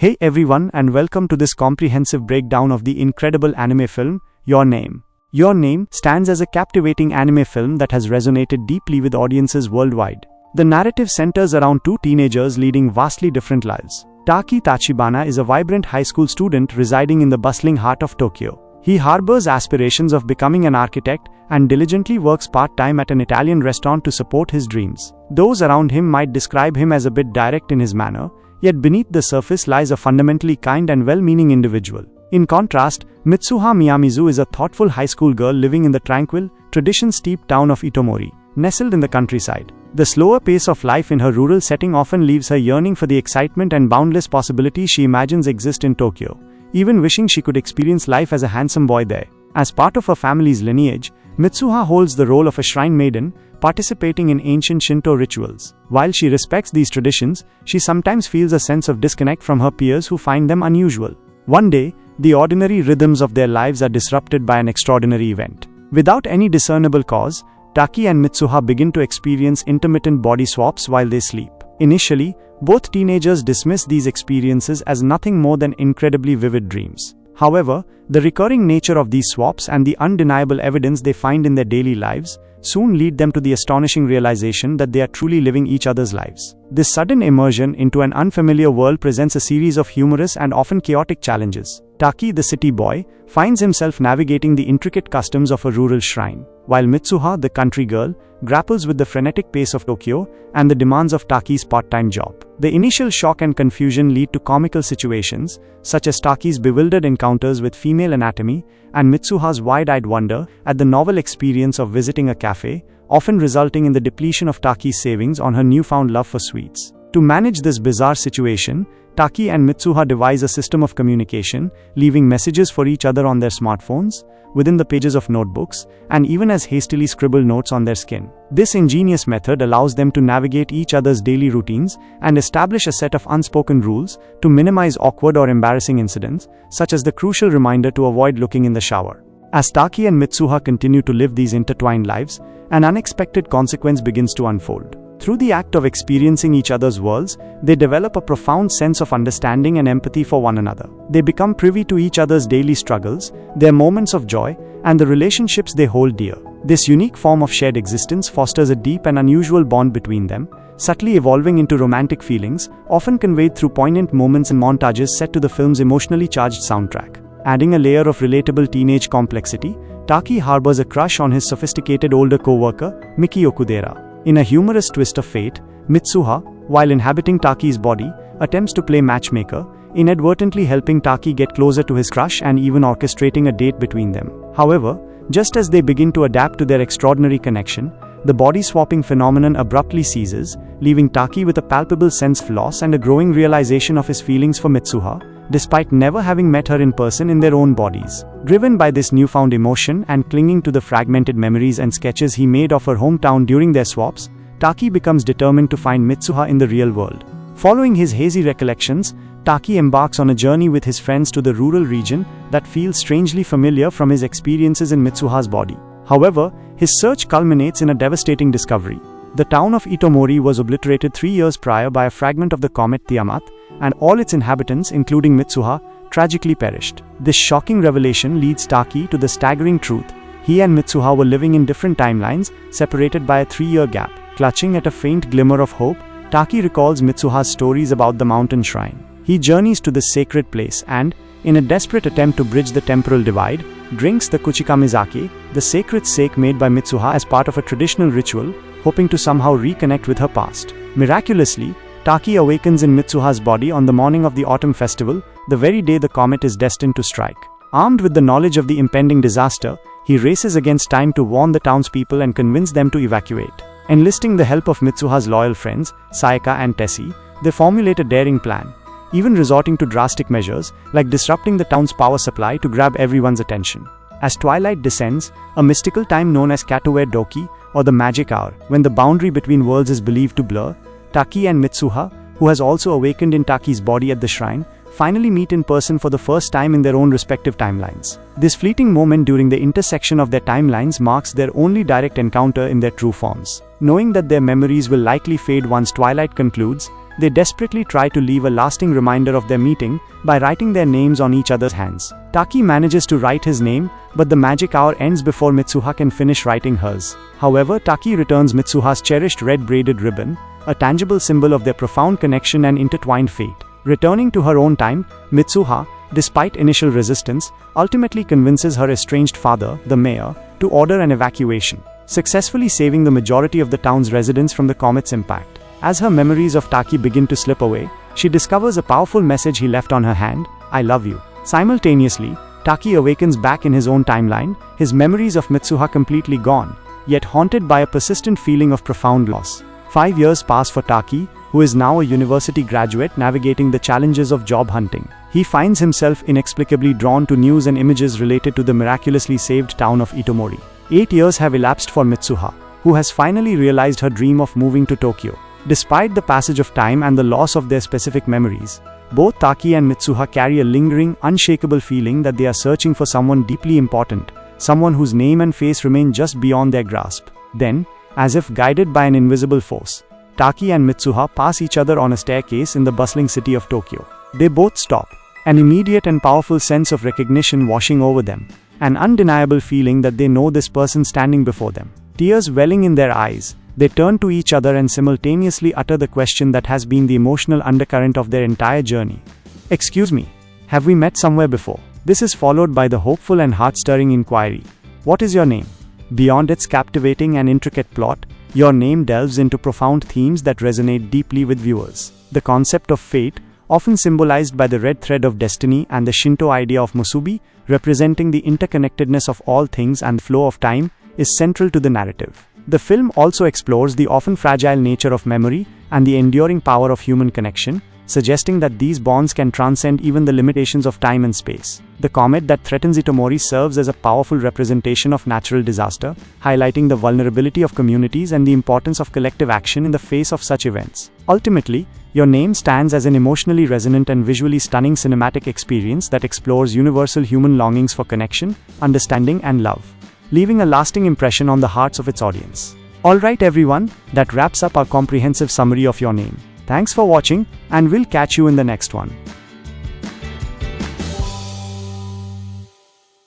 Hey everyone, and welcome to this comprehensive breakdown of the incredible anime film, Your Name. Your Name stands as a captivating anime film that has resonated deeply with audiences worldwide. The narrative centers around two teenagers leading vastly different lives. Taki Tachibana is a vibrant high school student residing in the bustling heart of Tokyo. He harbors aspirations of becoming an architect and diligently works part-time at an Italian restaurant to support his dreams. Those around him might describe him as a bit direct in his manner, yet beneath the surface lies a fundamentally kind and well-meaning individual. In contrast, Mitsuha Miyamizu is a thoughtful high school girl living in the tranquil, tradition-steeped town of Itomori, nestled in the countryside. The slower pace of life in her rural setting often leaves her yearning for the excitement and boundless possibilities she imagines exist in Tokyo, even wishing she could experience life as a handsome boy there. As part of her family's lineage, Mitsuha holds the role of a shrine maiden, participating in ancient Shinto rituals. While she respects these traditions, she sometimes feels a sense of disconnect from her peers who find them unusual. One day, the ordinary rhythms of their lives are disrupted by an extraordinary event. Without any discernible cause, Taki and Mitsuha begin to experience intermittent body swaps while they sleep. Initially, both teenagers dismiss these experiences as nothing more than incredibly vivid dreams. However, the recurring nature of these swaps and the undeniable evidence they find in their daily lives soon lead them to the astonishing realization that they are truly living each other's lives. This sudden immersion into an unfamiliar world presents a series of humorous and often chaotic challenges. Taki, the city boy, finds himself navigating the intricate customs of a rural shrine, while Mitsuha, the country girl, grapples with the frenetic pace of Tokyo and the demands of Taki's part-time job. The initial shock and confusion lead to comical situations, such as Taki's bewildered encounters with female anatomy and Mitsuha's wide-eyed wonder at the novel experience of visiting a cafe, often resulting in the depletion of Taki's savings on her newfound love for sweets. To manage this bizarre situation, Taki and Mitsuha devise a system of communication, leaving messages for each other on their smartphones, within the pages of notebooks, and even as hastily scribbled notes on their skin. This ingenious method allows them to navigate each other's daily routines and establish a set of unspoken rules to minimize awkward or embarrassing incidents, such as the crucial reminder to avoid looking in the shower. As Taki and Mitsuha continue to live these intertwined lives, an unexpected consequence begins to unfold. Through the act of experiencing each other's worlds, they develop a profound sense of understanding and empathy for one another. They become privy to each other's daily struggles, their moments of joy, and the relationships they hold dear. This unique form of shared existence fosters a deep and unusual bond between them, subtly evolving into romantic feelings, often conveyed through poignant moments and montages set to the film's emotionally charged soundtrack. Adding a layer of relatable teenage complexity, Taki harbors a crush on his sophisticated older co-worker, Miki Okudera. In a humorous twist of fate, Mitsuha, while inhabiting Taki's body, attempts to play matchmaker, inadvertently helping Taki get closer to his crush and even orchestrating a date between them. However, just as they begin to adapt to their extraordinary connection, the body-swapping phenomenon abruptly ceases, leaving Taki with a palpable sense of loss and a growing realization of his feelings for Mitsuha, despite never having met her in person in their own bodies. Driven by this newfound emotion and clinging to the fragmented memories and sketches he made of her hometown during their swaps, Taki becomes determined to find Mitsuha in the real world. Following his hazy recollections, Taki embarks on a journey with his friends to the rural region that feels strangely familiar from his experiences in Mitsuha's body. However, his search culminates in a devastating discovery. The town of Itomori was obliterated 3 years prior by a fragment of the comet Tiamat, and all its inhabitants, including Mitsuha, tragically perished. This shocking revelation leads Taki to the staggering truth: he and Mitsuha were living in different timelines, separated by a 3-year gap. Clutching at a faint glimmer of hope, Taki recalls Mitsuha's stories about the mountain shrine. He journeys to this sacred place and, in a desperate attempt to bridge the temporal divide, drinks the kuchikamizake, the sacred sake made by Mitsuha as part of a traditional ritual, hoping to somehow reconnect with her past. Miraculously, Taki awakens in Mitsuha's body on the morning of the autumn festival, the very day the comet is destined to strike. Armed with the knowledge of the impending disaster, he races against time to warn the townspeople and convince them to evacuate. Enlisting the help of Mitsuha's loyal friends, Sayaka and Tessie, they formulate a daring plan, even resorting to drastic measures like disrupting the town's power supply to grab everyone's attention. As twilight descends, a mystical time known as Kataware-doki, or the magic hour, when the boundary between worlds is believed to blur, Taki and Mitsuha, who has also awakened in Taki's body at the shrine, finally meet in person for the first time in their own respective timelines. This fleeting moment during the intersection of their timelines marks their only direct encounter in their true forms. Knowing that their memories will likely fade once twilight concludes, they desperately try to leave a lasting reminder of their meeting by writing their names on each other's hands. Taki manages to write his name, but the magic hour ends before Mitsuha can finish writing hers. However, Taki returns Mitsuha's cherished red braided ribbon, a tangible symbol of their profound connection and intertwined fate. Returning to her own time, Mitsuha, despite initial resistance, ultimately convinces her estranged father, the mayor, to order an evacuation, successfully saving the majority of the town's residents from the comet's impact. As her memories of Taki begin to slip away, she discovers a powerful message he left on her hand: "I love you." Simultaneously, Taki awakens back in his own timeline, his memories of Mitsuha completely gone, yet haunted by a persistent feeling of profound loss. 5 years pass for Taki, who is now a university graduate navigating the challenges of job hunting. He finds himself inexplicably drawn to news and images related to the miraculously saved town of Itomori. 8 years have elapsed for Mitsuha, who has finally realized her dream of moving to Tokyo. Despite the passage of time and the loss of their specific memories, both Taki and Mitsuha carry a lingering, unshakable feeling that they are searching for someone deeply important, someone whose name and face remain just beyond their grasp. Then, as if guided by an invisible force, Taki and Mitsuha pass each other on a staircase in the bustling city of Tokyo. They both stop, an immediate and powerful sense of recognition washing over them, an undeniable feeling that they know this person standing before them. Tears welling in their eyes, they turn to each other and simultaneously utter the question that has been the emotional undercurrent of their entire journey. "Excuse me, have we met somewhere before?" This is followed by the hopeful and heart-stirring inquiry: "What is your name?" Beyond its captivating and intricate plot, Your Name delves into profound themes that resonate deeply with viewers. The concept of fate, often symbolized by the red thread of destiny, and the Shinto idea of Musubi, representing the interconnectedness of all things and the flow of time, is central to the narrative. The film also explores the often fragile nature of memory and the enduring power of human connection, suggesting that these bonds can transcend even the limitations of time and space. The comet that threatens Itomori serves as a powerful representation of natural disaster, highlighting the vulnerability of communities and the importance of collective action in the face of such events. Ultimately, Your Name stands as an emotionally resonant and visually stunning cinematic experience that explores universal human longings for connection, understanding, and love, leaving a lasting impression on the hearts of its audience. Alright everyone, that wraps up our comprehensive summary of Your Name. Thanks for watching, and we'll catch you in the next one.